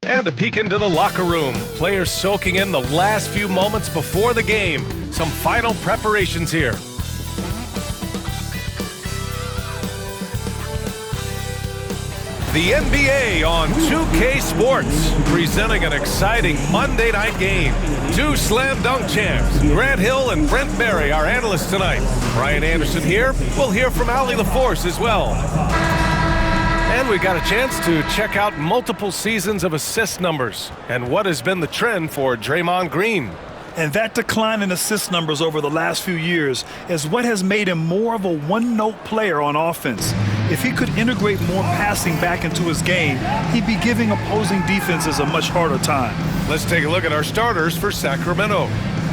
And a peek into the locker room. Players soaking in the last few moments before the game. Some final preparations here. The NBA on 2K Sports, presenting an exciting Monday night game. Two slam dunk champs, Grant Hill and Brent Berry, our analysts tonight. Brian Anderson here. We'll hear from Allie LaForce as well. And we got a chance to check out multiple seasons of assist numbers and what has been the trend for Draymond Green. And that decline in assist numbers over the last few years is what has made him more of a one-note player on offense. If he could integrate more passing back into his game, he'd be giving opposing defenses a much harder time. Let's take a look at our starters for Sacramento.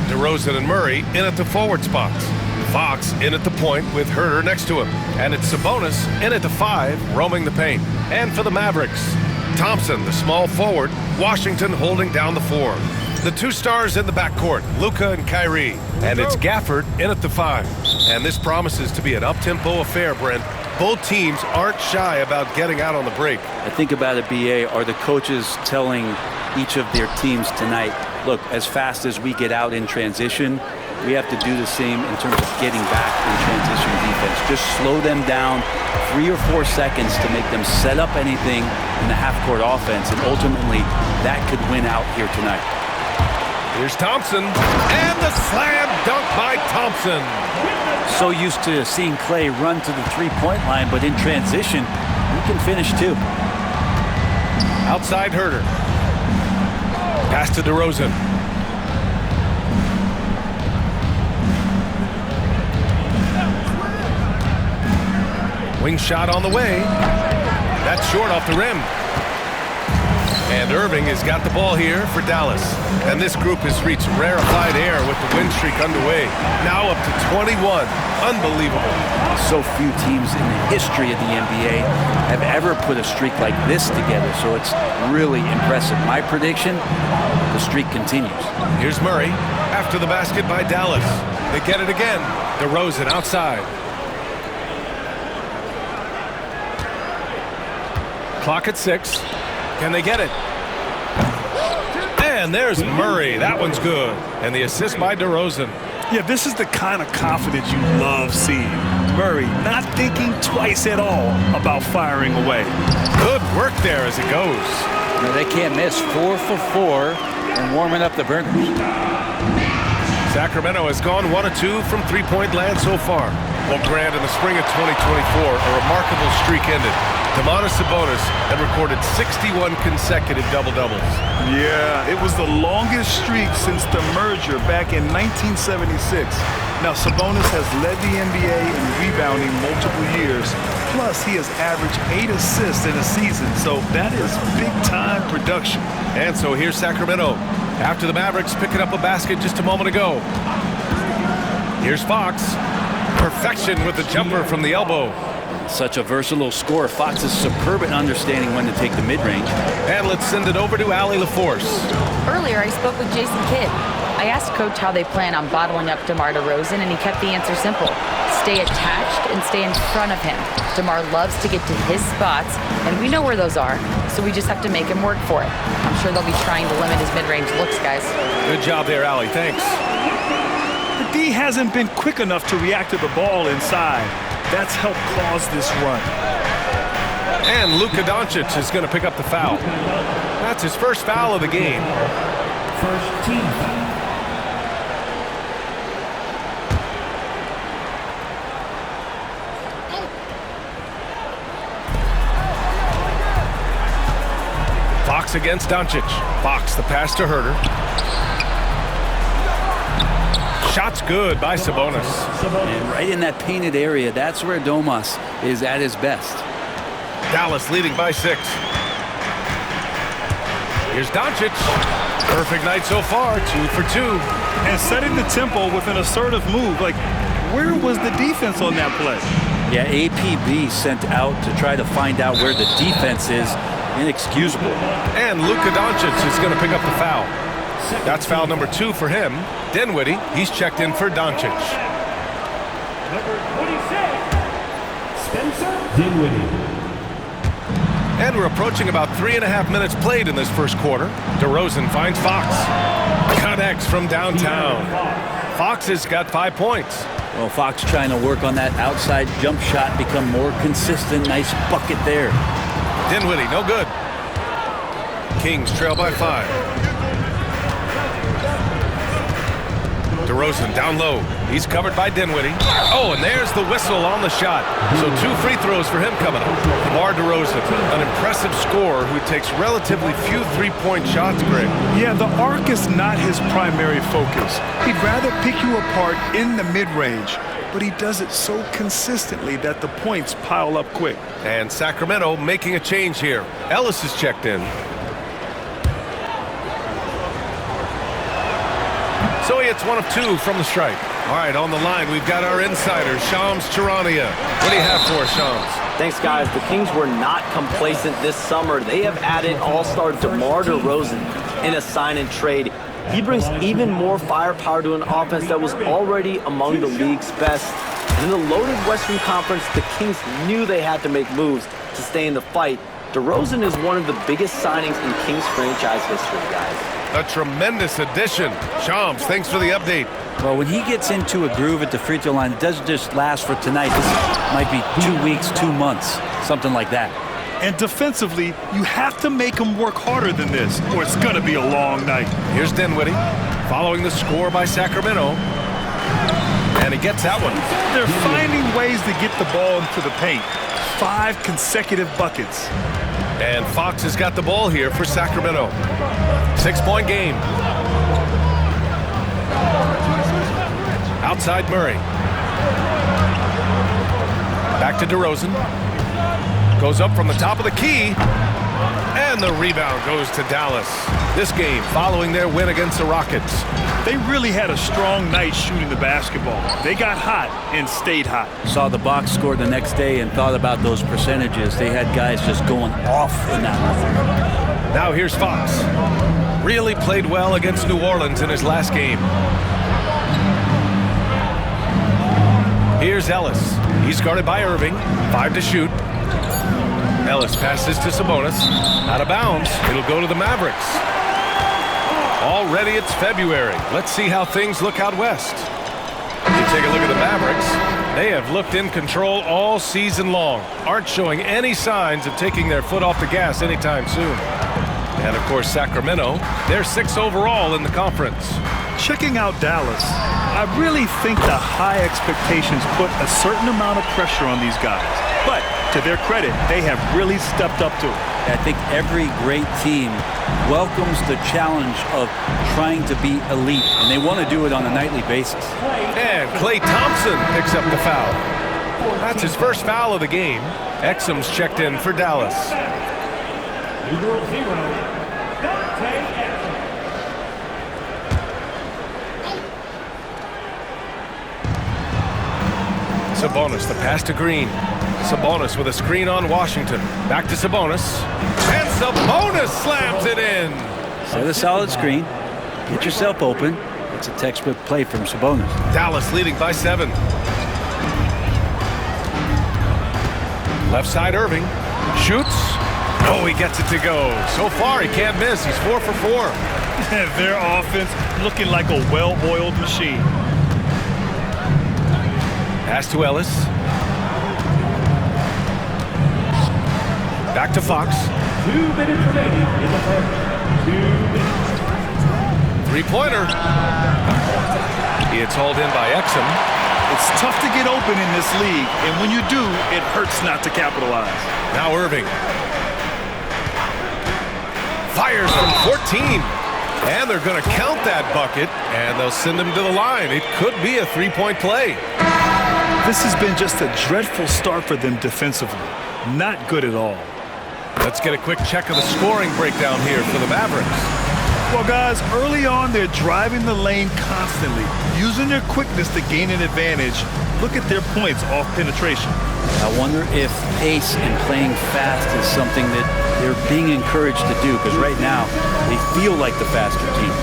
DeRozan and Murray in at the forward spots. Fox in at the point with Herter next to him. And it's Sabonis in at the 5, roaming the paint. And for the Mavericks, Thompson, the small forward, Washington holding down the 4. The two stars in the backcourt, Luka and Kyrie. And it's Gafford in at the 5. And this promises to be an up-tempo affair, Brent. Both teams aren't shy about getting out on the break. I think about it, BA, are the coaches telling each of their teams tonight, look, as fast as we get out in transition, we have to do the same in terms of getting back in transition defense. Just slow them down 3 or 4 seconds to make them set up anything in the half-court offense, and ultimately that could win out here tonight. Here's Thompson, and the slam dunk by Thompson. So used to seeing Clay run to the three-point line, but in transition, he can finish too. Outside Herter. Pass to DeRozan. Wing shot on the way. That's short off the rim. And Irving has got the ball here for Dallas. And this group has reached rarefied air with the win streak underway. Now up to 21. Unbelievable. So few teams in the history of the NBA have ever put a streak like this together. So it's really impressive. My prediction, the streak continues. Here's Murray after the basket by Dallas. They get it again. DeRozan outside. Clock at 6. Can they get it? And there's Murray. That one's good. And the assist by DeRozan. Yeah, this is the kind of confidence you love seeing. Murray not thinking twice at all about firing away. Good work there as it goes. No, they can't miss. 4 for 4 and warming up the burners. Sacramento has gone 1 of 2 from three-point land so far. Well, Grant, in the spring of 2024, a remarkable streak ended. Sabonis had recorded 61 consecutive double-doubles. Yeah, it was the longest streak since the merger back in 1976. Now, Sabonis has led the NBA in rebounding multiple years. Plus, he has averaged 8 assists in a season, so that is big-time production. And so here's Sacramento. After the Mavericks picking up a basket just a moment ago. Here's Fox. Perfection with the jumper from the elbow. Such a versatile scorer. Fox is superb at understanding when to take the mid-range. And let's send it over to Allie LaForce. Earlier, I spoke with Jason Kidd. I asked Coach how they plan on bottling up DeMar DeRozan, and he kept the answer simple. Stay attached and stay in front of him. DeMar loves to get to his spots, and we know where those are, so we just have to make him work for it. I'm sure they'll be trying to limit his mid-range looks, guys. Good job there, Allie. Thanks. The D hasn't been quick enough to react to the ball inside. That's helped cause this run. And Luka Doncic is going to pick up the foul. That's his first foul of the game. First team foul. Fox against Doncic. Fox the pass to Herter. Shot's good by Sabonis. And right in that painted area, that's where Domas is at his best. Dallas leading by 6. Here's Doncic. Perfect night so far, 2 for 2. And setting the tempo with an assertive move. Like, where was the defense on that play? Yeah, APB sent out to try to find out where the defense is. Inexcusable. And Luka Doncic is going to pick up the foul. That's foul number 2 for him. Dinwiddie, he's checked in for Doncic. Number 26, Spencer Dinwiddie. And we're approaching about 3.5 minutes played in this first quarter. DeRozan finds Fox. Connects from downtown. Fox has got 5 points. Well, Fox trying to work on that outside jump shot, become more consistent. Nice bucket there. Dinwiddie, no good. Kings trail by 5. DeRozan down low. He's covered by Dinwiddie. Oh, and there's the whistle on the shot. So 2 free throws for him coming up. DeMar DeRozan, an impressive scorer who takes relatively few three-point shots, Greg. Yeah, the arc is not his primary focus. He'd rather pick you apart in the mid-range, but he does it so consistently that the points pile up quick. And Sacramento making a change here. Ellis is checked in. So he hits 1 of 2 from the stripe. All right, on the line, we've got our insider, Shams Charania. What do you have for us, Shams? Thanks, guys. The Kings were not complacent this summer. They have added all-star DeMar DeRozan in a sign-and-trade. He brings even more firepower to an offense that was already among the league's best. And in the loaded Western Conference, the Kings knew they had to make moves to stay in the fight. DeRozan is one of the biggest signings in Kings franchise history, guys. A tremendous addition. Shams, thanks for the update. Well, when he gets into a groove at the free throw line, it doesn't just last for tonight. This might be 2 weeks, 2 months, something like that. And defensively, you have to make him work harder than this, or it's going to be a long night. Here's Dinwiddie, following the score by Sacramento. And he gets that one. They're finding ways to get the ball into the paint. 5 consecutive buckets. And Fox has got the ball here for Sacramento. 6-point game. Outside Murray. Back to DeRozan. Goes up from the top of the key. And the rebound goes to Dallas. This game following their win against the Rockets. They really had a strong night shooting the basketball. They got hot and stayed hot. Saw the box score the next day and thought about those percentages. They had guys just going off in that one. Now here's Fox. Really played well against New Orleans in his last game. Here's Ellis. He's guarded by Irving. 5 to shoot. Ellis passes to Sabonis. Out of bounds. It'll go to the Mavericks. Already it's February. Let's see how things look out west. You take a look at the Mavericks. They have looked in control all season long. Aren't showing any signs of taking their foot off the gas anytime soon. And of course, Sacramento, they're 6th overall in the conference. Checking out Dallas, I really think the high expectations put a certain amount of pressure on these guys. But to their credit, they have really stepped up to it. I think every great team welcomes the challenge of trying to be elite, and they want to do it on a nightly basis. And Klay Thompson picks up the foul. That's his first foul of the game. Exum's checked in for Dallas. Sabonis, the pass to Green. Sabonis with a screen on Washington. Back to Sabonis. And Sabonis slams it in. Set a solid screen. Get yourself open. It's a textbook play from Sabonis. Dallas leading by 7. Left side Irving. Shoots. Oh, he gets it to go. So far, he can't miss. He's 4 for 4. Their offense looking like a well-oiled machine. Pass to Ellis. Back to Fox. 2 minutes remaining in the first. 2 minutes. Three-pointer. It's hauled in by Exum. It's tough to get open in this league, and when you do, it hurts not to capitalize. Now Irving. Fires from 14. And they're going to count that bucket, and they'll send him to the line. It could be a 3-point play. This has been just a dreadful start for them defensively. Not good at all. Let's get a quick check of the scoring breakdown here for the Mavericks. Well, guys, early on, they're driving the lane constantly, using their quickness to gain an advantage. Look at their points off penetration. I wonder if pace and playing fast is something that they're being encouraged to do, because right now they feel like the faster team.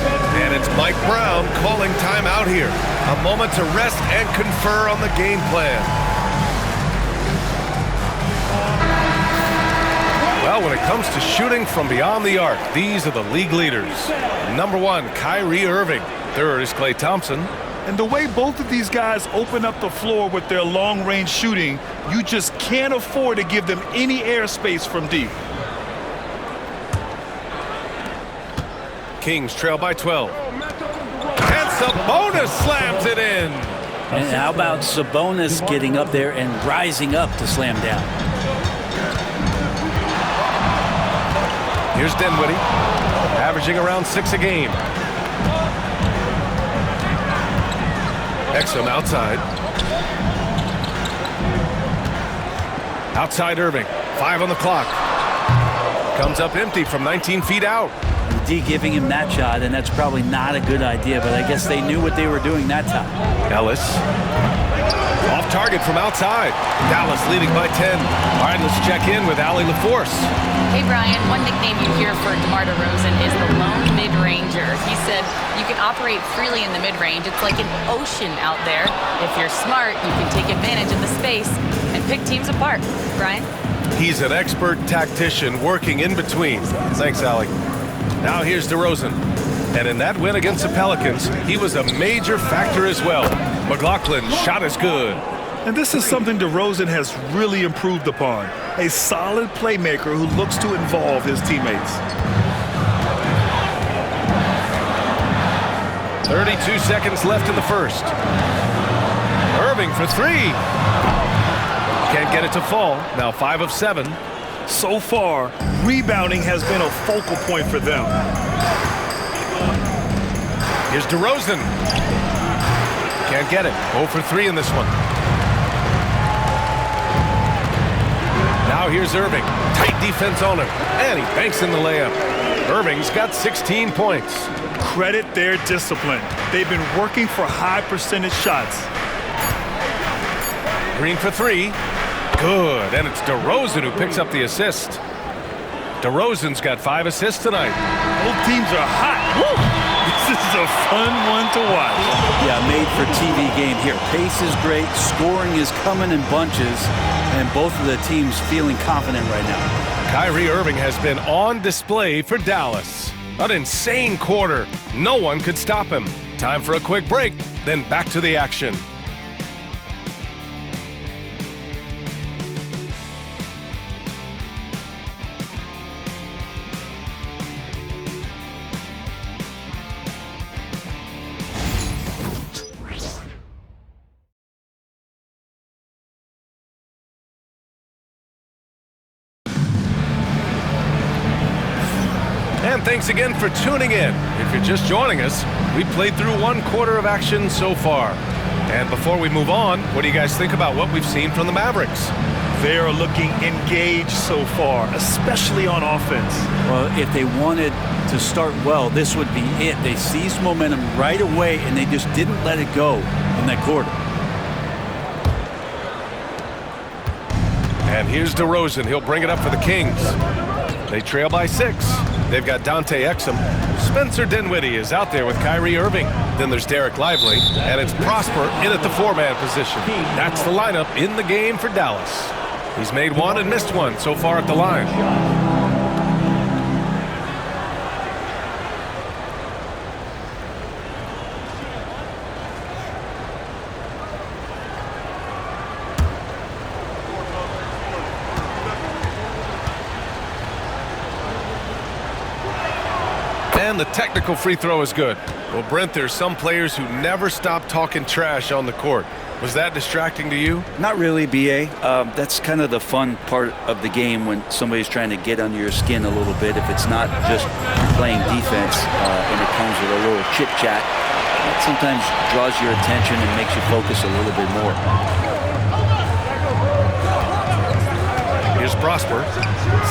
And it's Mike Brown calling timeout here. A moment to rest and confer on the game plan. Well, when it comes to shooting from beyond the arc, these are the league leaders. Number 1, Kyrie Irving. Third is Klay Thompson. And the way both of these guys open up the floor with their long-range shooting, you just can't afford to give them any airspace from deep. Kings trail by 12. And Sabonis slams it in. And how about Sabonis getting up there and rising up to slam down? Here's Dinwiddie, averaging around 6 a game. Exum outside. Outside Irving, 5 on the clock. Comes up empty from 19 feet out. D giving him that shot, and that's probably not a good idea, but I guess they knew what they were doing that time. Ellis. Off target from outside. Dallas leading by 10. All right, let's check in with Allie LaForce. Hey, Brian, one nickname you hear for DeMar DeRozan is the lone mid-ranger. He said you can operate freely in the mid-range. It's like an ocean out there. If you're smart, you can take advantage of the space and pick teams apart. Brian? He's an expert tactician working in between. Thanks, Allie. Now here's DeRozan. And in that win against the Pelicans, he was a major factor as well. McLaughlin's shot is good. And this is something DeRozan has really improved upon. A solid playmaker who looks to involve his teammates. 32 seconds left in the first. Irving for 3. Can't get it to fall. Now 5 of 7. So far, rebounding has been a focal point for them. Here's DeRozan. Can't get it. 0 for 3 in this one. Now here's Irving. Tight defense on him. And he banks in the layup. Irving's got 16 points. Credit their discipline. They've been working for high percentage shots. Green for 3. Good. And it's DeRozan who picks up the assist. DeRozan's got 5 assists tonight. Both teams are hot. Woo! This is a fun one to watch. Yeah, made for TV game here. Pace is great. Scoring is coming in bunches. And both of the teams feeling confident right now. Kyrie Irving has been on display for Dallas. An insane quarter. No one could stop him. Time for a quick break, then back to the action. And thanks again for tuning in. If you're just joining us, we played through 1 quarter of action so far. And before we move on, what do you guys think about what we've seen from the Mavericks? They are looking engaged so far, especially on offense. Well, if they wanted to start well, this would be it. They seized momentum right away, and they just didn't let it go in that quarter. And here's DeRozan. He'll bring it up for the Kings. They trail by 6. They've got Dante Exum. Spencer Dinwiddie is out there with Kyrie Irving. Then there's Derek Lively. And it's Prosper in at the 4-man position. That's the lineup in the game for Dallas. He's made 1 and missed 1 so far at the line. And the technical free throw is good. Well, Brent, there's some players who never stop talking trash on the court. Was that distracting to you? Not really, B.A. That's kind of the fun part of the game when somebody's trying to get under your skin a little bit. If it's not just playing defense and it comes with a little chit-chat, it sometimes draws your attention and makes you focus a little bit more. Here's Prosper.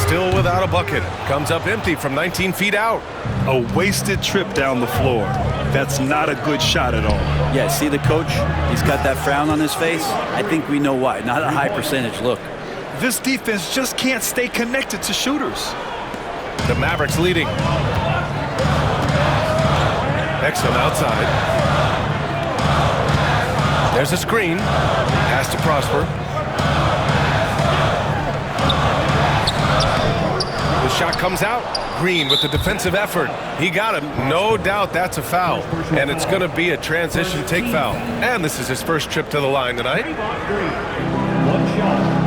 Still without a bucket. Comes up empty from 19 feet out. A wasted trip down the floor. That's not a good shot at all. Yeah, see the coach? He's got that frown on his face. I think we know why. Not a high percentage look. This defense just can't stay connected to shooters. The Mavericks leading. Exum outside. There's a screen. Pass to Prosper. shot comes out. Green with the defensive effort. He got him. No doubt that's a foul. And it's going to be a transition take foul. And this is his first trip to the line tonight. One shot.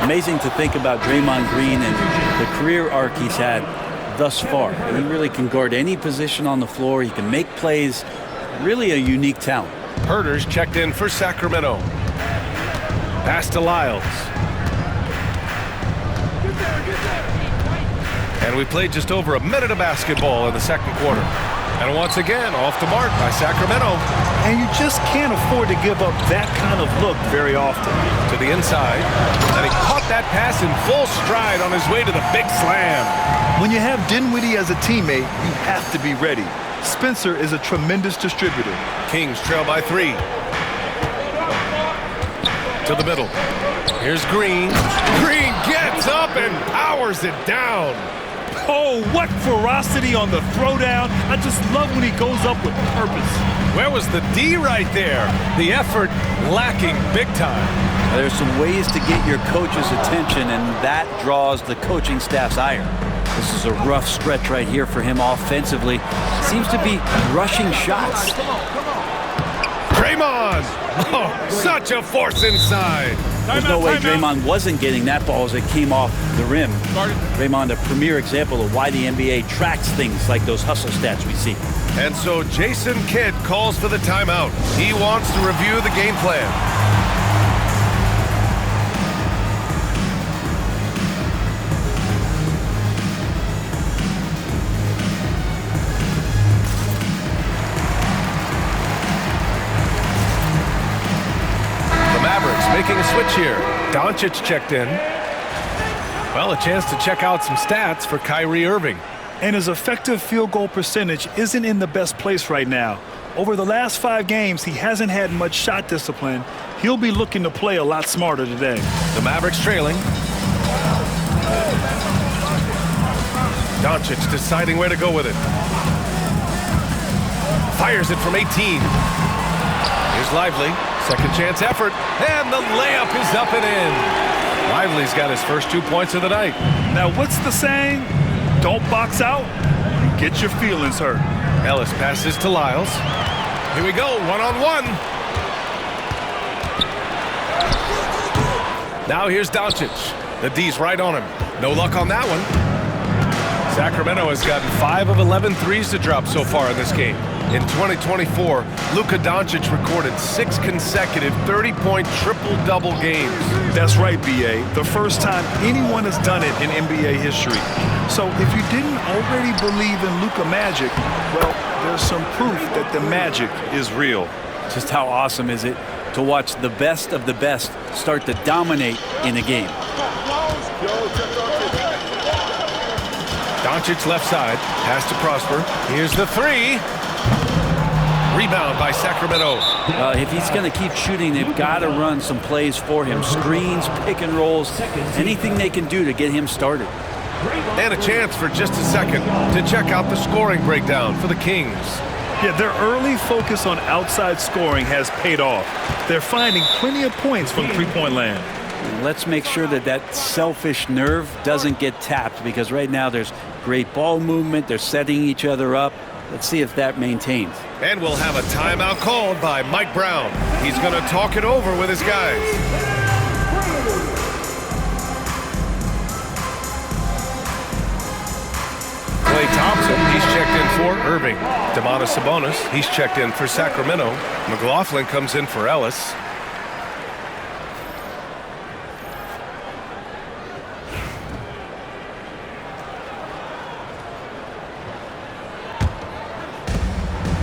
Amazing to think about Draymond Green and the career arc he's had thus far. He really can guard any position on the floor. He can make plays. Really a unique talent. Herder's checked in for Sacramento. Pass to Lyles. And we played just over a minute of basketball in the second quarter. And once again, off the mark by Sacramento. And you just can't afford to give up that kind of look very often. To the inside. And he caught that pass in full stride on his way to the big slam. When you have Dinwiddie as a teammate, you have to be ready. Spencer is a tremendous distributor. Kings trail by 3. To the middle. Here's Green. Green gets up and powers it down. Oh, what ferocity on the throwdown. I just love when he goes up with purpose. Where was the D right there? The effort lacking big time. There's some ways to get your coach's attention, and that draws the coaching staff's ire. This is a rough stretch right here for him offensively. Seems to be rushing shots. Draymond! Oh, such a force inside. There's no way Draymond wasn't getting that ball as it came off the rim. Draymond, a premier example of why the NBA tracks things like those hustle stats we see. And so Jason Kidd calls for the timeout. He wants to review the game plan. Mavericks making a switch here. Doncic checked in. Well, a chance to check out some stats for Kyrie Irving. And his effective field goal percentage isn't in the best place right now. Over the last 5 games, he hasn't had much shot discipline. He'll be looking to play a lot smarter today. The Mavericks trailing. Doncic deciding where to go with it. Fires it from 18. Here's Lively. Second chance effort, and the layup is up and in. Lively's got his first 2 points of the night. Now, what's the saying? Don't box out, get your feelings hurt. Ellis passes to Lyles. Here we go, one-on-one. Now here's Doncic. The D's right on him. No luck on that one. Sacramento has gotten 5 of 11 threes to drop so far in this game. In 2024, Luka Doncic recorded 6 consecutive 30-point triple-double games. That's right, B.A. The first time anyone has done it in NBA history. So if you didn't already believe in Luka magic, well, there's some proof that the magic is real. Just how awesome is it to watch the best of the best start to dominate in a game. Doncic left side, pass to Prosper. Here's the 3. Rebound by Sacramento. If he's going to keep shooting, they've got to run some plays for him. Screens, pick and rolls, anything they can do to get him started. And a chance for just a second to check out the scoring breakdown for the Kings. Yeah, their early focus on outside scoring has paid off. They're finding plenty of points from three-point land. Let's make sure that that selfish nerve doesn't get tapped, because right now there's great ball movement. They're setting each other up. Let's see if that maintains. And we'll have a timeout called by Mike Brown. He's going to talk it over with his guys. Klay Thompson, he's checked in for Irving. Domantas Sabonis, he's checked in for Sacramento. McLaughlin comes in for Ellis.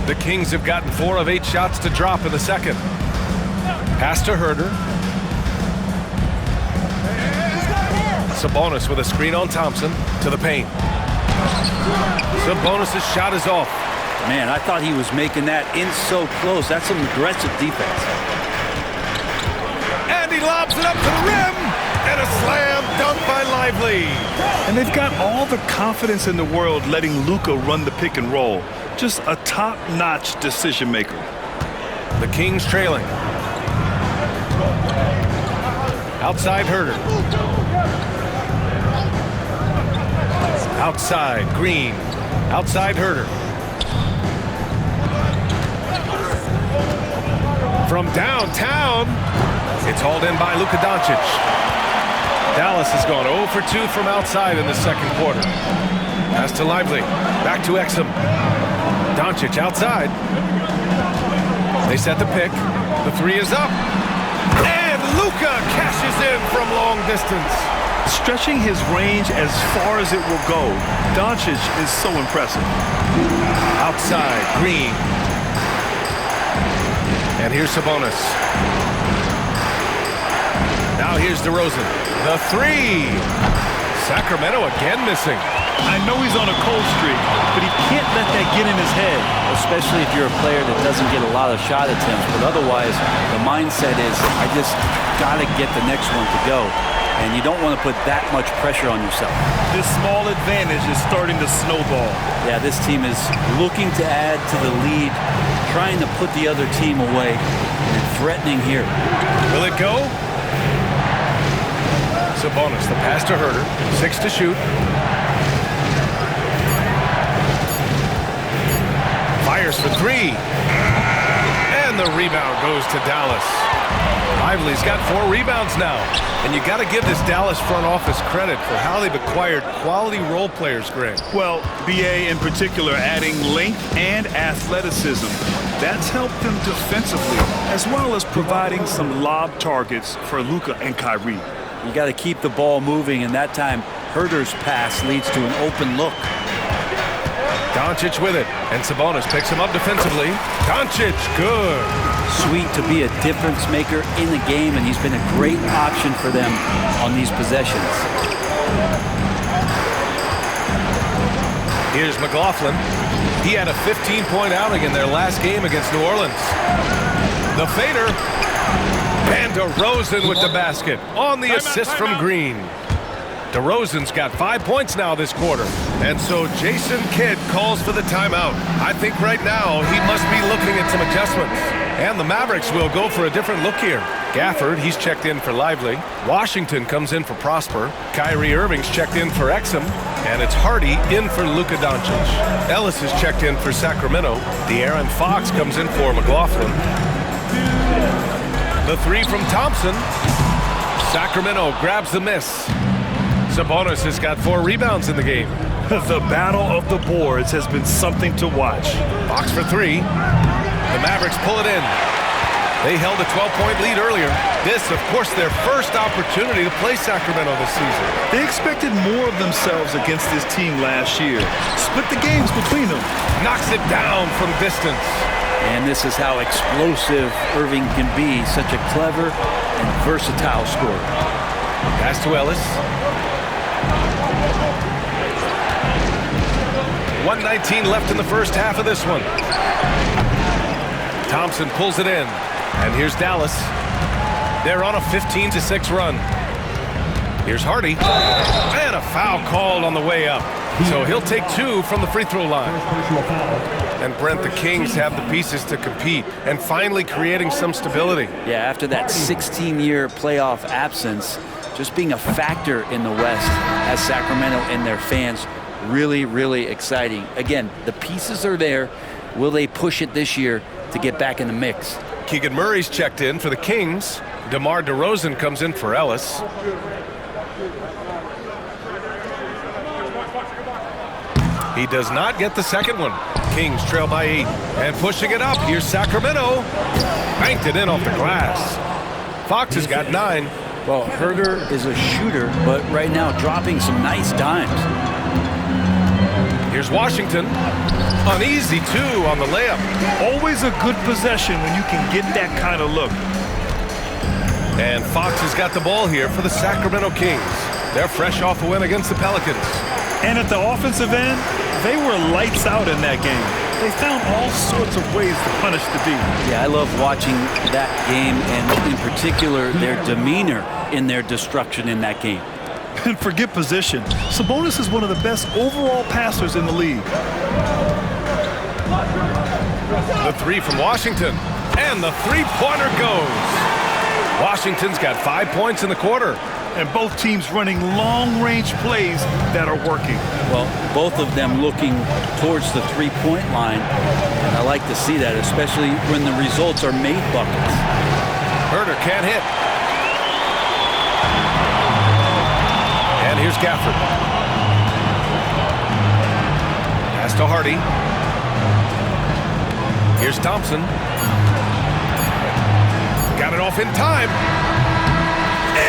The Kings have gotten 4 of 8 shots to drop in the second. Pass to Herder. Sabonis with a screen on Thompson to the paint. Sabonis' shot is off. Man, I thought he was making that in so close. That's some aggressive defense. And he lobs it up to the rim. And a slam dunk by Lively. And they've got all the confidence in the world letting Luka run the pick and roll. Just a top-notch decision maker. The Kings trailing. Outside Herder. Outside Green. Outside Herder. From downtown, it's hauled in by Luka Doncic. Dallas has gone 0 for 2 from outside in the second quarter. Pass to Lively. Back to Exum. Doncic outside. They set the pick. The three is up. And Luka cashes in from long distance. Stretching his range as far as it will go, Doncic is so impressive. Outside, Green. And here's Sabonis. Now here's DeRozan. The three. Sacramento again missing. I know he's on a cold streak, but he can't let that get in his head. Especially if you're a player that doesn't get a lot of shot attempts. But otherwise, the mindset is, I just got to get the next one to go. And you don't want to put that much pressure on yourself. This small advantage is starting to snowball. Yeah, this team is looking to add to the lead, trying to put the other team away, and threatening here. Will it go? Sabonis, the pass to Herder. 6 to shoot. Fires for three. And the rebound goes to Dallas. Lively's got 4 rebounds now. And you got to give this Dallas front office credit for how they've acquired quality role players, Greg. Well, BA in particular adding length and athleticism. That's helped them defensively, as well as providing some lob targets for Luka and Kyrie. You got to keep the ball moving, and that time Herder's pass leads to an open look. Doncic with it, and Sabonis picks him up defensively. Doncic, good. Sweet to be a difference maker in the game, and he's been a great option for them on these possessions. Here's McLaughlin. He had a 15-point outing in their last game against New Orleans. The fader. And DeRozan with the basket on the assist from Green. DeRozan's got 5 points now this quarter. And so Jason Kidd calls for the timeout. I think right now he must be looking at some adjustments. And the Mavericks will go for a different look here. Gafford, he's checked in for Lively. Washington comes in for Prosper. Kyrie Irving's checked in for Exum. And it's Hardy in for Luka Doncic. Ellis is checked in for Sacramento. De'Aaron Fox comes in for McLaughlin. The three from Thompson. Sacramento grabs the miss. Sabonis has got 4 rebounds in the game. The battle of the boards has been something to watch. Fox for 3. The Mavericks pull it in. They held a 12-point lead earlier. This, of course, their first opportunity to play Sacramento this season. They expected more of themselves against this team last year. Split the games between them. Knocks it down from distance. And this is how explosive Irving can be. Such a clever and versatile scorer. Pass to Ellis. 1:19 left in the first half of this one. Thompson pulls it in. And here's Dallas. They're on a 15-6 run. Here's Hardy. And a foul called on the way up. So he'll take 2 from the free throw line. And Brent, the Kings have the pieces to compete and finally creating some stability. Yeah, after that 16-year playoff absence, just being a factor in the West has Sacramento and their fans really, really exciting. Again, the pieces are there. Will they push it this year to get back in the mix? Keegan Murray's checked in for the Kings. DeMar DeRozan comes in for Ellis. He does not get the second one. Kings trail by 8. And pushing it up, here's Sacramento. Banked it in off the glass. Fox has got 9. Well, Herder is a shooter, but right now dropping some nice dimes. Here's Washington. An easy 2 on the layup. Always a good possession when you can get that kind of look. And Fox has got the ball here for the Sacramento Kings. They're fresh off a win against the Pelicans. And at the offensive end, they were lights out in that game. They found all sorts of ways to punish the D. Yeah, I love watching that game, and in particular, their demeanor in their destruction in that game. And forget position. Sabonis is one of the best overall passers in the league. The three from Washington, and the three-pointer goes. Washington's got 5 points in the quarter. And both teams running long-range plays that are working. Well, both of them looking towards the three-point line. And I like to see that, especially when the results are made buckets. Herder can't hit. And here's Gafford. Pass to Hardy. Here's Thompson. Got it off in time.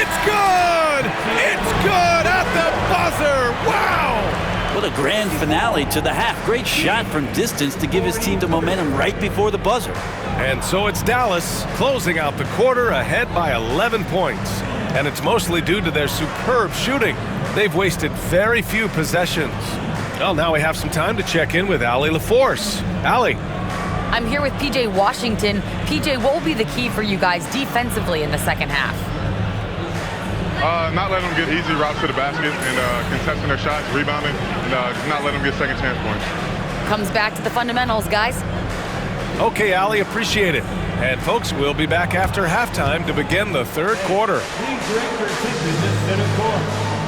It's good! It's good at the buzzer! Wow! What a grand finale to the half. Great shot from distance to give his team the momentum right before the buzzer. And so it's Dallas closing out the quarter ahead by 11 points. And it's mostly due to their superb shooting. They've wasted very few possessions. Well, now we have some time to check in with Allie LaForce. Allie. I'm here with PJ Washington. PJ, what will be the key for you guys defensively in the second half? Not letting them get easy routes to the basket and contesting their shots, rebounding, and just not letting them get second chance points. Comes back to the fundamentals, guys. Okay, Allie, appreciate it. And folks, we'll be back after halftime to begin the third quarter. Please direct your attention to center court.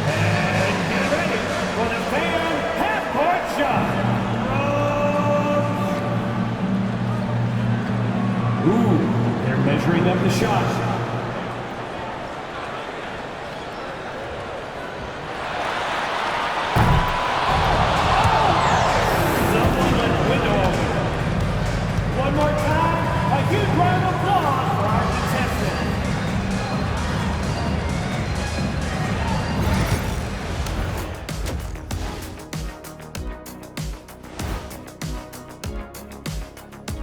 And get ready for the fan half-court shot. Ooh, they're measuring up the shot.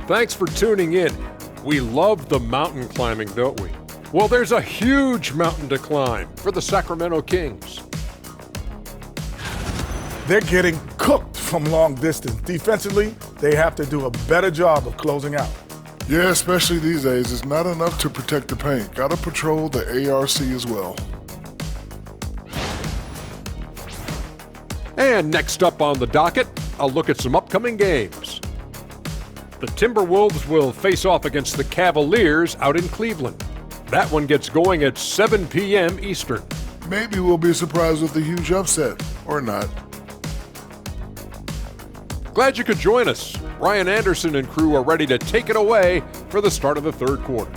Thanks for tuning in. We love the mountain climbing, don't we? Well, there's a huge mountain to climb for the Sacramento Kings. They're getting cooked from long distance. Defensively, they have to do a better job of closing out. Yeah, especially these days. It's not enough to protect the paint. Got to patrol the ARC as well. And next up on the docket, I'll look at some upcoming games. The Timberwolves will face off against the Cavaliers out in Cleveland. That one gets going at 7 p.m. Eastern. Maybe we'll be surprised with a huge upset, or not. Glad you could join us. Ryan Anderson and crew are ready to take it away for the start of the third quarter.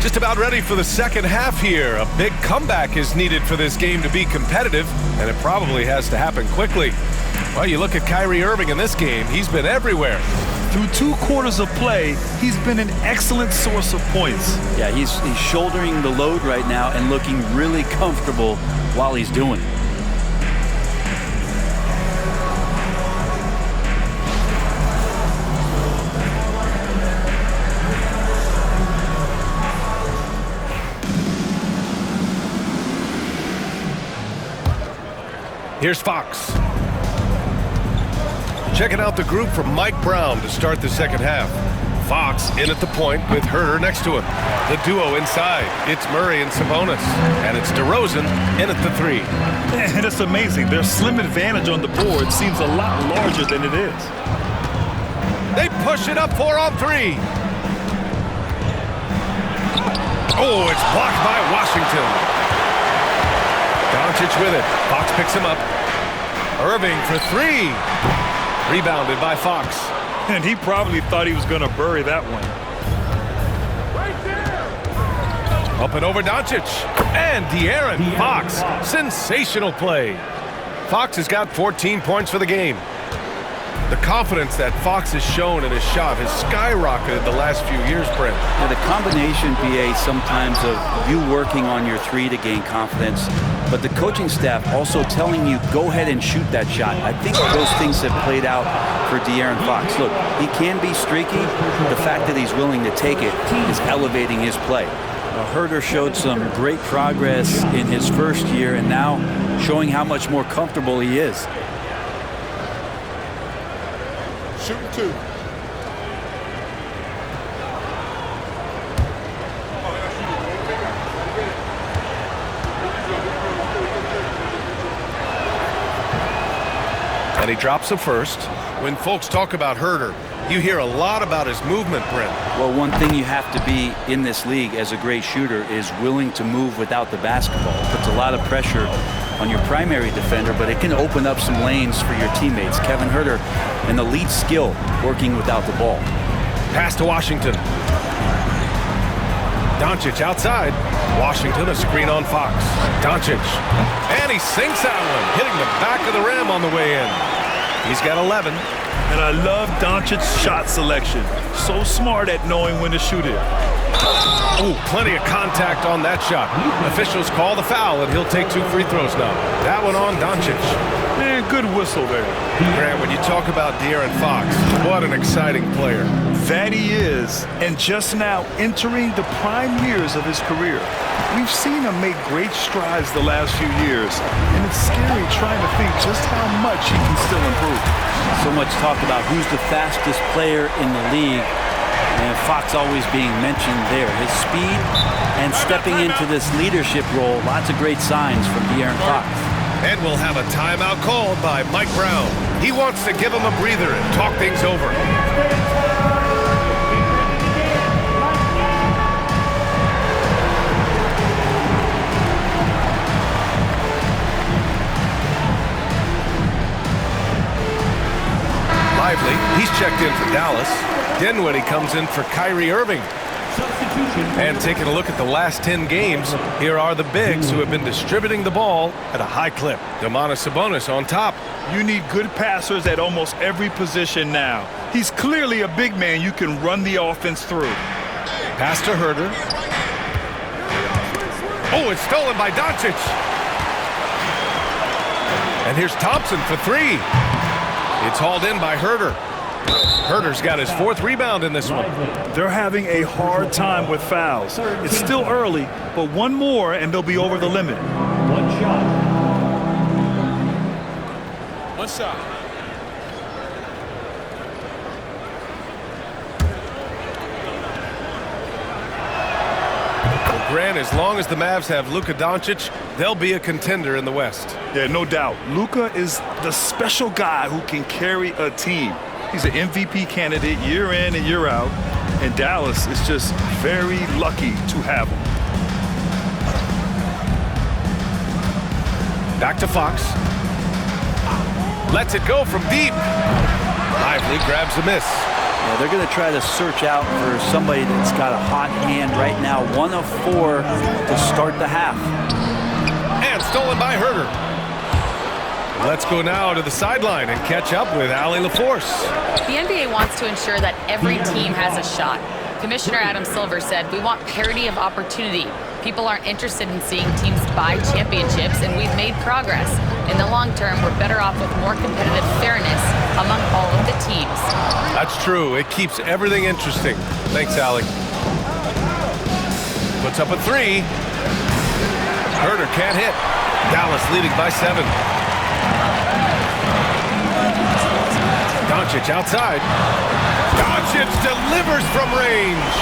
Just about ready for the second half here. A big comeback is needed for this game to be competitive, and it probably has to happen quickly. Well, you look at Kyrie Irving in this game, he's been everywhere. Through 2 quarters of play, he's been an excellent source of points. Yeah, he's shouldering the load right now and looking really comfortable while he's doing it. Here's Fox. Checking out the group from Mike Brown to start the second half. Fox in at the point with Herder next to him. The duo inside. It's Murray and Sabonis. And it's DeRozan in at the 3. And it's amazing. Their slim advantage on the board seems a lot larger than it is. They push it up 4 on 3. Oh, it's blocked by Washington. Doncic with it. Fox picks him up. Irving for 3. Rebounded by Fox. And he probably thought he was going to bury that one. Right there. Up and over Doncic. And De'Aaron Fox. Sensational play. Fox has got 14 points for the game. The confidence that Fox has shown in his shot has skyrocketed the last few years, Brent. Now, the combination, PA, sometimes of you working on your 3 to gain confidence, but the coaching staff also telling you, go ahead and shoot that shot. I think those things have played out for De'Aaron Fox. Look, he can be streaky. The fact that he's willing to take it is elevating his play. Herder showed some great progress in his first year and now showing how much more comfortable he is. Shooting 2. And he drops the first. When folks talk about Herder, you hear a lot about his movement, Brent. Well, one thing you have to be in this league as a great shooter is willing to move without the basketball. It puts a lot of pressure on your primary defender, but it can open up some lanes for your teammates. Kevin Herder, an elite skill working without the ball. Pass to Washington. Doncic outside. Washington, a screen on Fox. Doncic. And he sinks that one, hitting the back of the rim on the way in. He's got 11. And I love Doncic's shot selection. So smart at knowing when to shoot it. Ooh, plenty of contact on that shot. Officials call the foul, and he'll take 2 free throws now. That one on Doncic. Man, good whistle there. Grant, when you talk about De'Aaron Fox, what an exciting player. That he is, and just now entering the prime years of his career. We've seen him make great strides the last few years, and it's scary trying to think just how much he can still improve. So much talk about who's the fastest player in the league, and Fox always being mentioned there. His speed and stepping into this leadership role, lots of great signs from De'Aaron Fox. And we'll have a timeout called by Mike Brown. He wants to give him a breather and talk things over. Lively, he's checked in for Dallas. Dinwiddie comes in for Kyrie Irving. And taking a look at the last 10 games, here are the bigs who have been distributing the ball at a high clip. Domantas Sabonis on top. You need good passers at almost every position now. He's clearly a big man you can run the offense through. Pass to Herder. Oh, it's stolen by Doncic. And here's Thompson for 3. It's hauled in by Herder. Herder's got his 4th rebound in this one. They're having a hard time with fouls. It's still early, but one more and they'll be over the limit. 1 shot. 1 shot. Well, Grant, as long as the Mavs have Luka Doncic, they'll be a contender in the West. Yeah, no doubt. Luka is the special guy who can carry a team. He's an MVP candidate year in and year out, and Dallas is just very lucky to have him. Back to Fox. Lets it go from deep. Lively grabs a miss. Yeah, they're going to try to search out for somebody that's got a hot hand right now. 1 of 4 to start the half. And stolen by Herder. Let's go now to the sideline and catch up with Allie LaForce. The NBA wants to ensure that every team has a shot. Commissioner Adam Silver said, "We want parity of opportunity. People aren't interested in seeing teams buy championships, and we've made progress. In the long term, we're better off with more competitive fairness among all of the teams." That's true. It keeps everything interesting. Thanks, Allie. Puts up a 3. Herder can't hit. Dallas leading by 7. Doncic outside. Doncic delivers from range.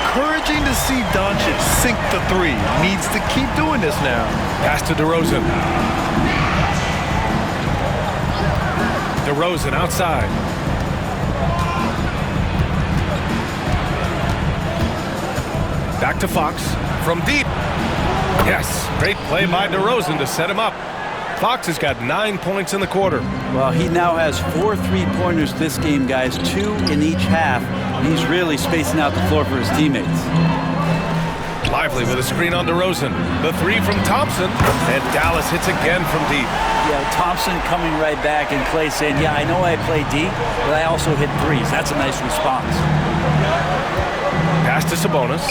Encouraging to see Doncic sink the 3. Needs to keep doing this now. Pass to DeRozan. DeRozan outside. Back to Fox. From deep. Yes, great play by DeRozan to set him up. Fox has got 9 points in the quarter. Well, he now has 4 3-pointers this game, guys, 2 in each half. He's really spacing out the floor for his teammates. Lively with a screen on DeRozan. The 3 from Thompson, and Dallas hits again from deep. Yeah, Thompson coming right back, and Clay saying, yeah, I know I play deep, but I also hit 3s. That's a nice response. Pass to Sabonis.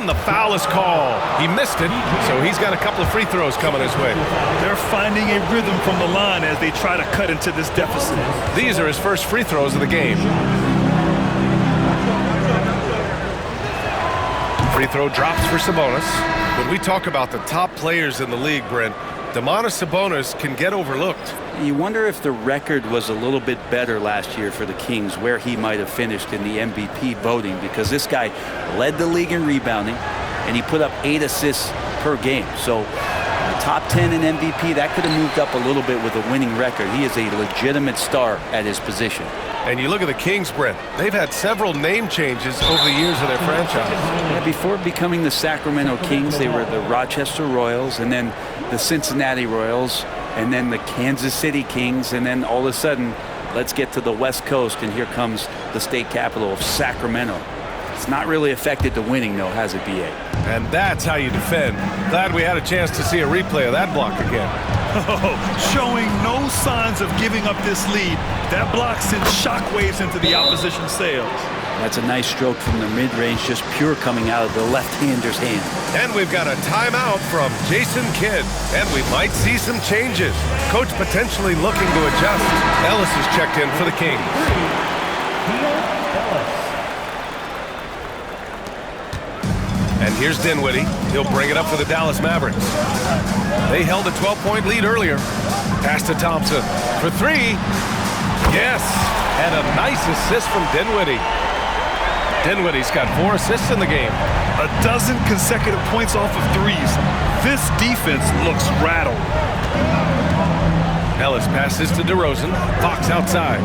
And the foul is called. He missed it, so he's got a couple of free throws coming his way. They're finding a rhythm from the line as they try to cut into this deficit. These are his first free throws of the game. Free throw drops for Sabonis. When we talk about the top players in the league, Brent, Domantas Sabonis can get overlooked. You wonder if the record was a little bit better last year for the Kings, where he might have finished in the MVP voting, because this guy led the league in rebounding, and he put up 8 assists per game. So top 10 in MVP, that could have moved up a little bit with a winning record. He is a legitimate star at his position. And you look at the Kings, Brent, they've had several name changes over the years of their franchise. Yeah, before becoming the Sacramento Kings, they were the Rochester Royals, and then the Cincinnati Royals, and then the Kansas City Kings, and then all of a sudden, let's get to the West Coast, and here comes the state capital of Sacramento. It's not really affected the winning, though, has it, B.A.? And that's how you defend. Glad we had a chance to see a replay of that block again. Showing no signs of giving up this lead. That block sends shockwaves into the opposition's sails. That's a nice stroke from the mid-range, just pure coming out of the left-hander's hand. And we've got a timeout from Jason Kidd. And we might see some changes. Coach potentially looking to adjust. Ellis is checked in for the Kings. And here's Dinwiddie. He'll bring it up for the Dallas Mavericks. They held a 12-point lead earlier. Pass to Thompson for 3. Yes, and a nice assist from Dinwiddie. Dinwiddie's got 4 assists in the game. A dozen consecutive points off of threes. This defense looks rattled. Ellis passes to DeRozan. Fox outside.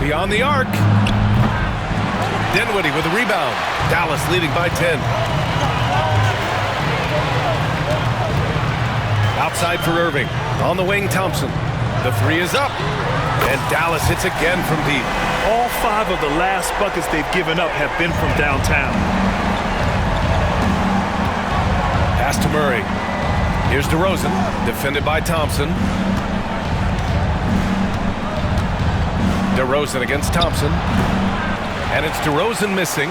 Beyond the arc. Dinwiddie with a rebound. Dallas leading by 10. Outside for Irving. On the wing, Thompson. The 3 is up. And Dallas hits again from deep. All 5 of the last buckets they've given up have been from downtown. Pass to Murray. Here's DeRozan. Defended by Thompson. DeRozan against Thompson. And it's DeRozan missing.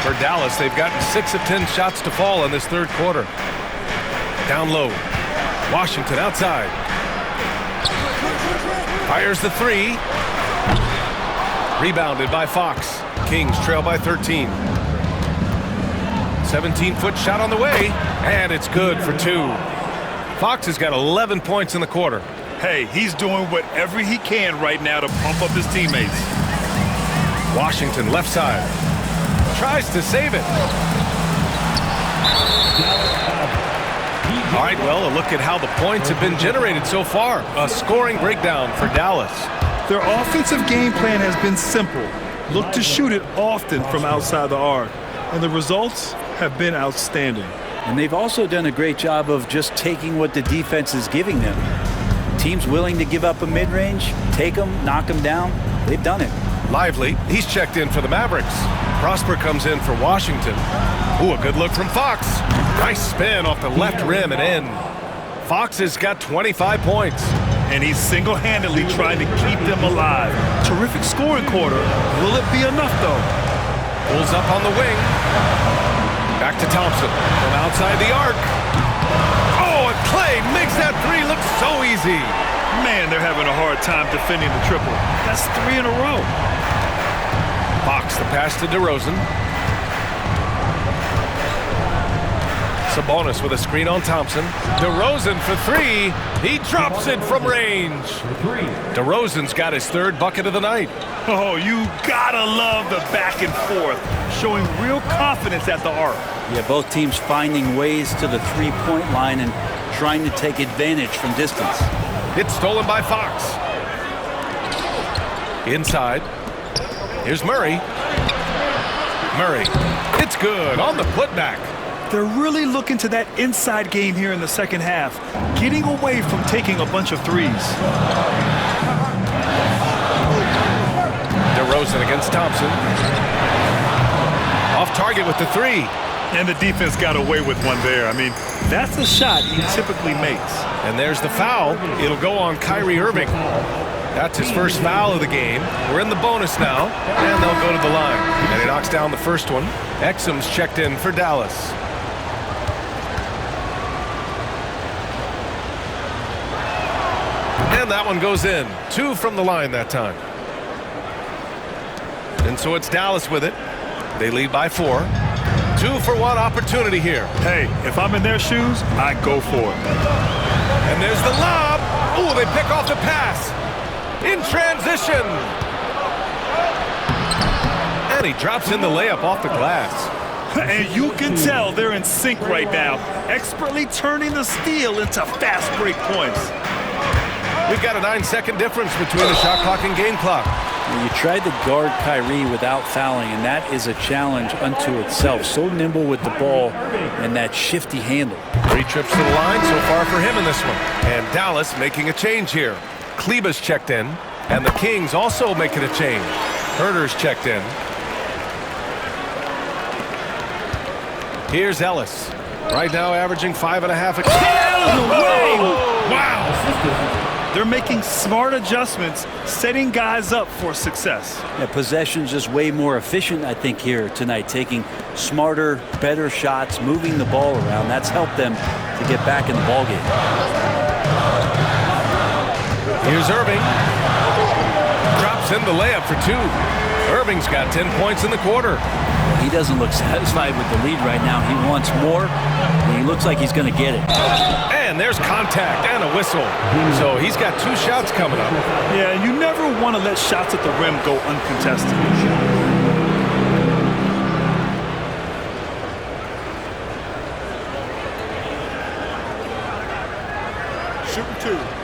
For Dallas, they've gotten 6 of 10 shots to fall in this third quarter. Down low. Washington outside. Fires the 3. Rebounded by Fox. Kings trail by 13. 17-foot shot on the way. And it's good for 2. Fox has got 11 points in the quarter. Hey, he's doing whatever he can right now to pump up his teammates. Washington left side. Tries to save it. All right, well, a look at how the points have been generated so far. A scoring breakdown for Dallas. Their offensive game plan has been simple. Look to shoot it often from outside the arc. And the results have been outstanding. And they've also done a great job of just taking what the defense is giving them. Teams willing to give up a mid-range, take them, knock them down. They've done it. Lively, he's checked in for the Mavericks. Prosper comes in for Washington. Ooh, a good look from Fox. Nice spin off the left rim and in. Fox has got 25 points. And he's single-handedly trying to keep them alive. Terrific scoring quarter. Will it be enough, though? Pulls up on the wing. Back to Thompson from outside the arc. Oh, and Clay makes that 3 look so easy. Man, they're having a hard time defending the triple. That's 3 in a row. Fox, the pass to DeRozan. Sabonis with a screen on Thompson. DeRozan for 3. He drops it from range. DeRozan's got his 3rd bucket of the night. Oh, you gotta love the back and forth, showing real confidence at the arc. Yeah, both teams finding ways to the three-point line and trying to take advantage from distance. It's stolen by Fox. Inside. Here's Murray. Murray. It's good on the putback. They're really looking to that inside game here in the second half, getting away from taking a bunch of threes. DeRozan against Thompson. Off target with the 3. And the defense got away with one there. I mean, that's a shot he typically makes. And there's the foul. It'll go on Kyrie Irving. That's his first foul of the game. We're in the bonus now, and they'll go to the line. And he knocks down the first one. Exum's checked in for Dallas. And that one goes in. 2 from the line that time. And so it's Dallas with it. They lead by 4. 2 for 1 opportunity here. Hey, if I'm in their shoes, I go for it. And there's the lob. Oh, they pick off the pass. In transition. And he drops in the layup off the glass. And you can tell they're in sync right now, expertly turning the steal into fast break points. We've got a 9-second difference between the shot clock and game clock. You tried to guard Kyrie without fouling, and that is a challenge unto itself. So nimble with the ball and that shifty handle. 3 trips to the line so far for him in this one. And Dallas making a change here. Kleba's checked in, and the Kings also making a change. Herter's checked in. Here's Ellis. Right now averaging 5.5. Wow! They're making smart adjustments, setting guys up for success. Yeah, possession's just way more efficient, I think, here tonight. Taking smarter, better shots, moving the ball around. That's helped them to get back in the ballgame. Here's Irving. Drops in the layup for 2. Irving's got 10 points in the quarter. He doesn't look satisfied with the lead right now. He wants more, and he looks like he's going to get it. And there's contact and a whistle. So he's got 2 shots coming up. Yeah, you never want to let shots at the rim go uncontested. Shooting 2.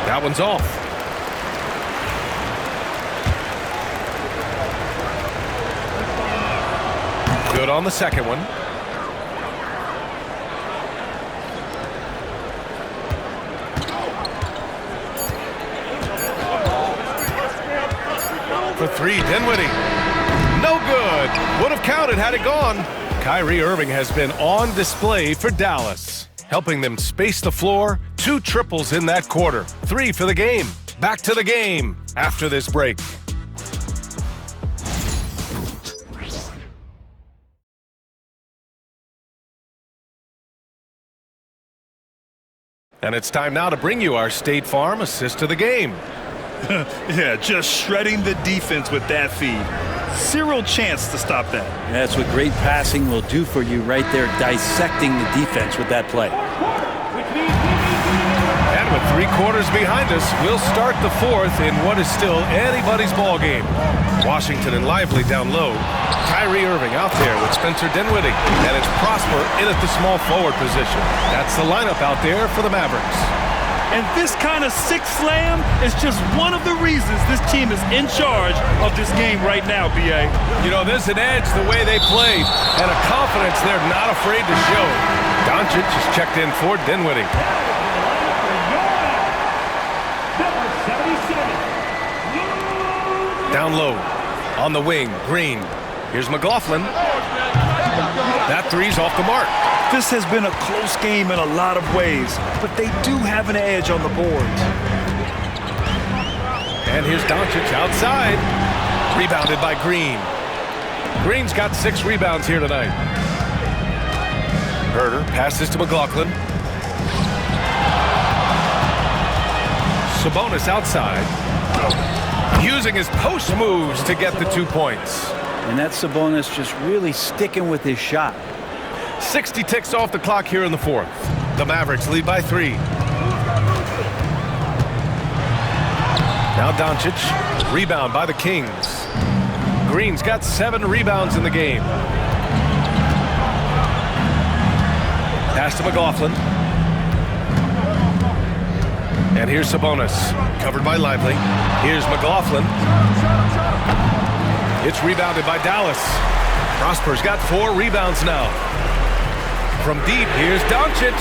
That one's off. Good on the second one. For 3, Dinwiddie. No good. Would have counted had it gone. Kyrie Irving has been on display for Dallas, helping them space the floor. 2 triples in that quarter. 3 for the game. Back to the game after this break. And it's time now to bring you our State Farm assist of the game. Yeah, just shredding the defense with that feed. Zero chance to stop that. That's what great passing will do for you right there, dissecting the defense with that play. And with 3 quarters behind us, we'll start the 4th in what is still anybody's ball game. Washington and Lively down low. Kyrie Irving out there with Spencer Dinwiddie. And it's Prosper in at the small forward position. That's the lineup out there for the Mavericks. And this kind of sick slam is just one of the reasons this team is in charge of this game right now, B.A. You know, there's an edge the way they played and a confidence they're not afraid to show. Doncic is checked in for Dinwiddie. Down low, on the wing, Green. Here's McLaughlin. That 3's off the mark. This has been a close game in a lot of ways, but they do have an edge on the boards. And here's Doncic outside. Rebounded by Green. Green's got 6 rebounds here tonight. Herter passes to McLaughlin. Sabonis outside. Using his post moves to get the 2 points. And that's Sabonis just really sticking with his shot. 60 ticks off the clock here in the 4th. The Mavericks lead by 3. Now Doncic, rebound by the Kings. Green's got 7 rebounds in the game. Pass to McLaughlin. And here's Sabonis, covered by Lively. Here's McLaughlin. It's rebounded by Dallas. Prosper's got 4 rebounds now. From deep, here's Doncic.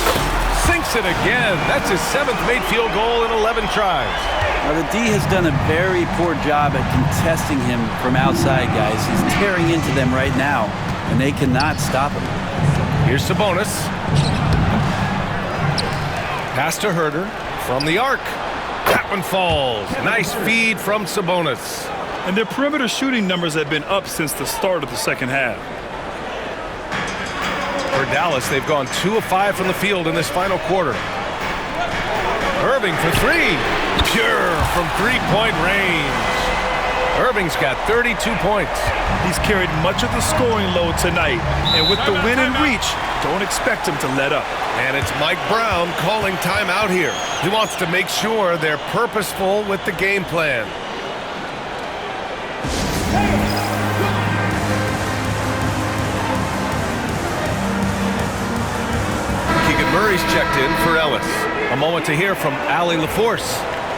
Sinks it again. That's his 7th made field goal in 11 tries. Now, the D has done a very poor job at contesting him from outside, guys. He's tearing into them right now, and they cannot stop him. Here's Sabonis. Pass to Herder from the arc. That one falls. Nice feed from Sabonis. And their perimeter shooting numbers have been up since the start of the second half. For Dallas, they've gone 2 of 5 from the field in this final quarter. Irving for 3. Pure from 3-point range. Irving's got 32 points. He's carried much of the scoring load tonight. And with the win in reach, don't expect him to let up. And it's Mike Brown calling timeout here. He wants to make sure they're purposeful with the game plan. Murray's checked in for Ellis. A moment to hear from Allie LaForce.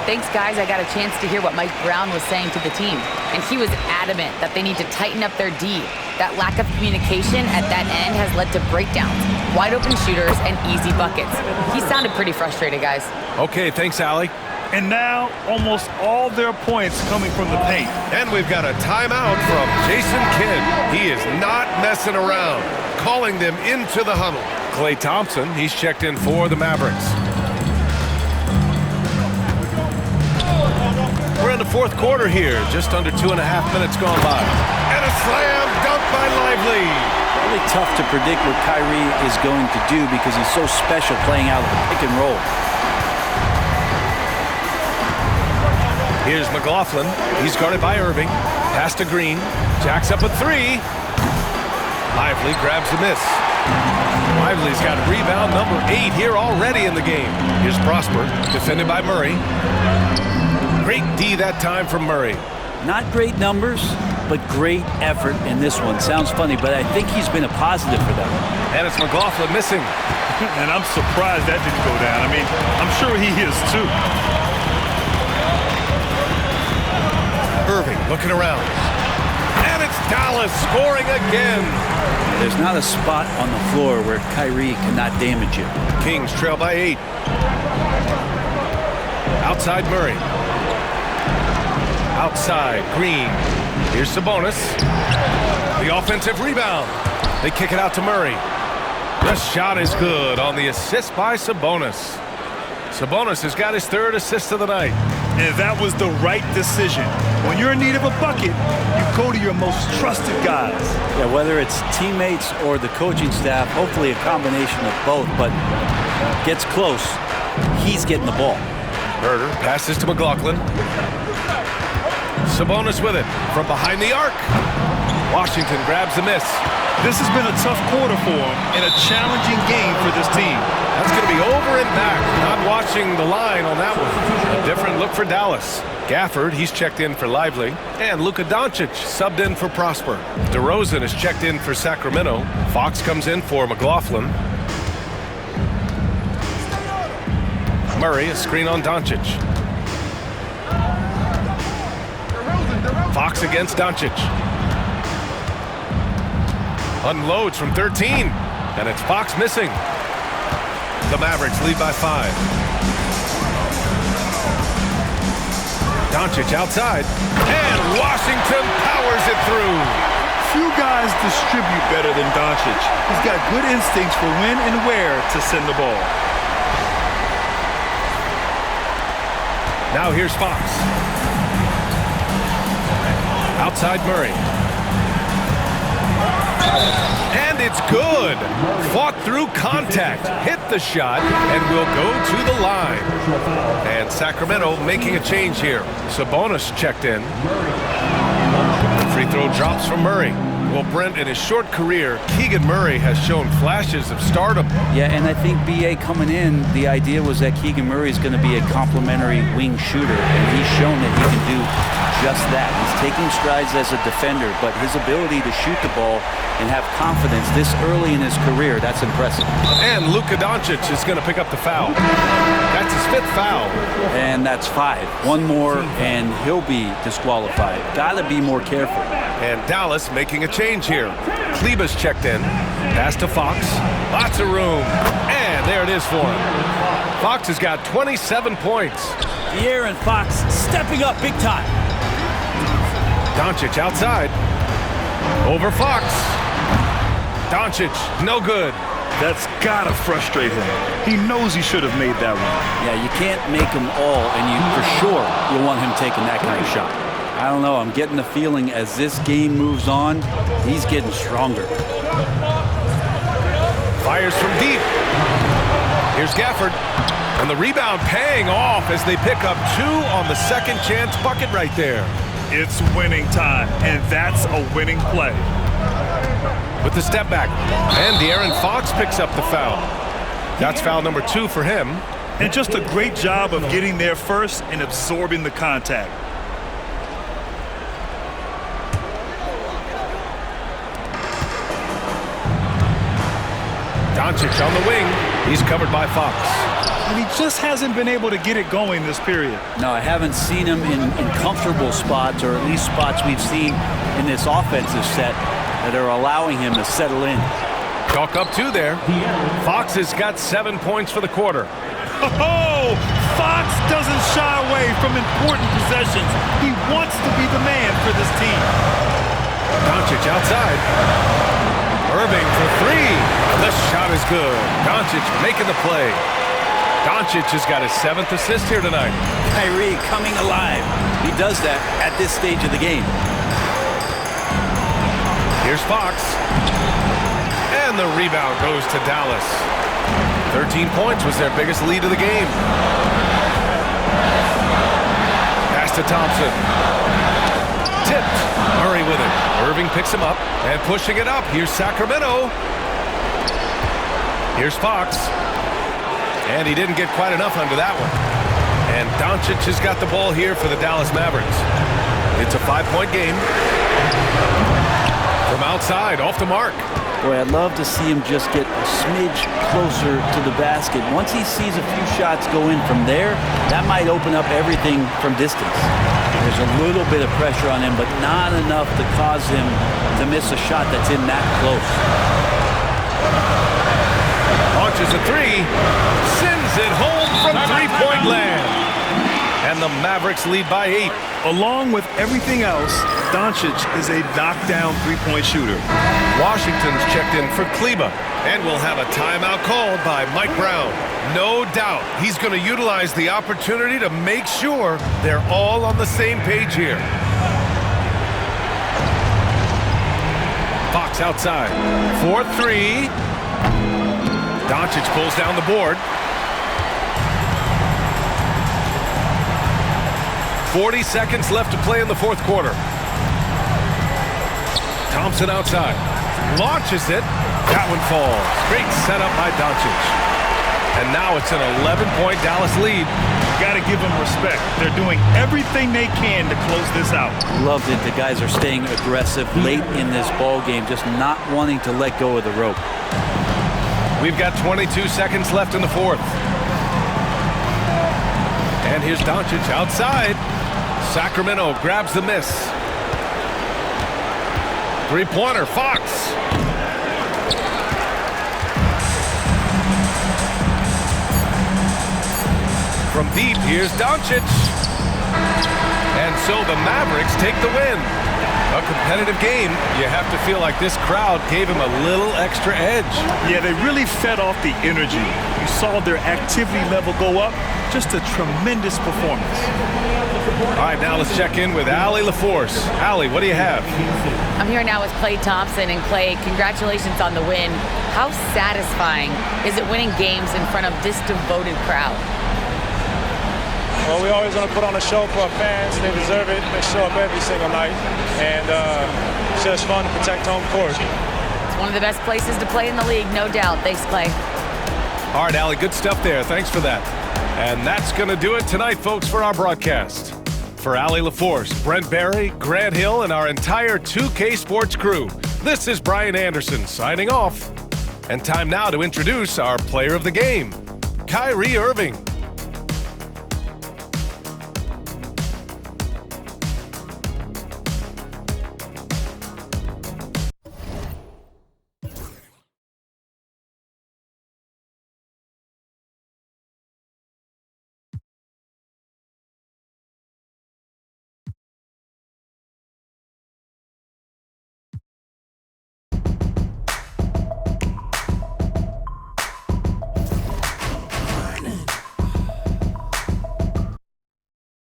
Thanks, guys. I got a chance to hear what Mike Brown was saying to the team. And he was adamant that they need to tighten up their D. That lack of communication at that end has led to breakdowns, wide open shooters, and easy buckets. He sounded pretty frustrated, guys. Okay, thanks, Allie. And now, almost all their points coming from the paint. And we've got a timeout from Jason Kidd. He is not messing around, calling them into the huddle. Klay Thompson, he's checked in for the Mavericks. We're in the fourth quarter here, just under 2.5 minutes gone by. And a slam dunk by Lively. Really tough to predict what Kyrie is going to do because he's so special playing out of the pick and roll. Here's McLaughlin. He's guarded by Irving. Pass to Green. Jacks up a 3. Lively grabs the miss. Lively's got rebound number 8 here already in the game. Here's Prosper, defended by Murray. Great D that time from Murray. Not great numbers, but great effort in this one. Sounds funny, but I think he's been a positive for them. And it's McLaughlin missing. And I'm surprised that didn't go down. I mean, I'm sure he is too. Irving looking around. And it's Dallas scoring again. There's not a spot on the floor where Kyrie cannot damage you. Kings trail by 8. Outside Murray. Outside Green. Here's Sabonis. The offensive rebound. They kick it out to Murray. The shot is good on the assist by Sabonis. Sabonis has got his 3rd assist of the night. And that was the right decision. When you're in need of a bucket, you go to your most trusted guys. Yeah, whether it's teammates or the coaching staff, hopefully a combination of both, but gets close, he's getting the ball. Herder passes to McLaughlin. Sabonis with it from behind the arc. Washington grabs the miss. This has been a tough quarter for him and a challenging game for this team. That's going to be over and back. Not watching the line on that one. A different look for Dallas. Gafford, he's checked in for Lively. And Luka Doncic subbed in for Prosper. DeRozan is checked in for Sacramento. Fox comes in for McLaughlin. Murray, a screen on Doncic. Fox against Doncic. Unloads from 13. And it's Fox missing. The Mavericks lead by 5. Doncic outside. And Washington powers it through. Few guys distribute better than Doncic. He's got good instincts for when and where to send the ball. Now here's Fox. Outside Murray. And it's good. Fought through contact, hit the shot, and will go to the line. And Sacramento making a change here. Sabonis checked in. Free throw drops from Murray. Well, Brent, in his short career, Keegan Murray has shown flashes of stardom. Yeah, and I think B.A. coming in, the idea was that Keegan Murray is going to be a complimentary wing shooter, and he's shown that he can do just that. He's taking strides as a defender, but his ability to shoot the ball and have confidence this early in his career, that's impressive. And Luka Doncic is going to pick up the foul. That's his 5th foul. And that's 5. One more, and he'll be disqualified. Got to be more careful. And Dallas making a change here. Kleba's checked in. Pass to Fox. Lots of room. And And there it is for him. Fox has got 27 points. De'Aaron Fox stepping up big time. Doncic outside. Over Fox. Doncic, no good. That's gotta frustrate him. He knows he should have made that one. Yeah, you can't make them all, and you for sure you want him taking that kind of shot. I don't know, I'm getting the feeling as this game moves on, he's getting stronger. Fires from deep. Here's Gafford. And the rebound paying off as they pick up 2 on the second chance bucket right there. It's winning time, and that's a winning play. With the step back. And De'Aaron Fox picks up the foul. That's foul number 2 for him. And just a great job of getting there first and absorbing the contact. Doncic on the wing. He's covered by Fox. And he just hasn't been able to get it going this period. No, I haven't seen him in comfortable spots, or at least spots we've seen in this offensive set that are allowing him to settle in. Chalk up 2 there. Fox has got 7 points for the quarter. Oh, Fox doesn't shy away from important possessions. He wants to be the man for this team. Doncic outside. Irving for 3. The shot is good. Doncic making the play. Doncic has got his 7th assist here tonight. Kyrie coming alive. He does that at this stage of the game. Here's Fox. And the rebound goes to Dallas. 13 points was their biggest lead of the game. Pass to Thompson. Tipped. Murray with it. Irving picks him up and pushing it up. Here's Sacramento. Here's Fox. And he didn't get quite enough under that one. And Doncic has got the ball here for the Dallas Mavericks. It's a 5-point game. From outside, off the mark. Boy, I'd love to see him just get a smidge closer to the basket. Once he sees a few shots go in from there, that might open up everything from distance. There's a little bit of pressure on him, but not enough to cause him to miss a shot that's in that close. Launches a 3, sends it home from three-point land. And the Mavericks lead by 8. Along with everything else, Doncic is a knockdown three-point shooter. Washington's checked in for Kleba, and we'll have a timeout called by Mike Brown. No doubt he's going to utilize the opportunity to make sure they're all on the same page here. Fox outside. 4-3. Doncic pulls down the board. 40 seconds left to play in the fourth quarter. Thompson outside. Launches it. That one falls. Great setup by Doncic. And now it's an 11-point Dallas lead. Got to give them respect. They're doing everything they can to close this out. Loved it. The guys are staying aggressive late in this ball game, just not wanting to let go of the rope. We've got 22 seconds left in the fourth. And here's Doncic outside. Sacramento grabs the miss. Three-pointer, Fox. From deep, here's Doncic. And so the Mavericks take the win. A competitive game. You have to feel like this crowd gave him a little extra edge. Yeah, they really fed off the energy. You saw their activity level go up. Just a tremendous performance. All right, now let's check in with Allie LaForce. Allie, what do you have? I'm here now with Klay Thompson. And Klay, congratulations on the win. How satisfying is it winning games in front of this devoted crowd? Well, we always want to put on a show for our fans. They deserve it. They show up every single night. And it's just fun to protect home court. It's one of the best places to play in the league, no doubt. Thanks, Klay. All right, Allie, good stuff there. Thanks for that. And that's going to do it tonight, folks, for our broadcast. For Allie LaForce, Brent Barry, Grant Hill, and our entire 2K Sports crew, this is Brian Anderson signing off. And time now to introduce our player of the game, Kyrie Irving.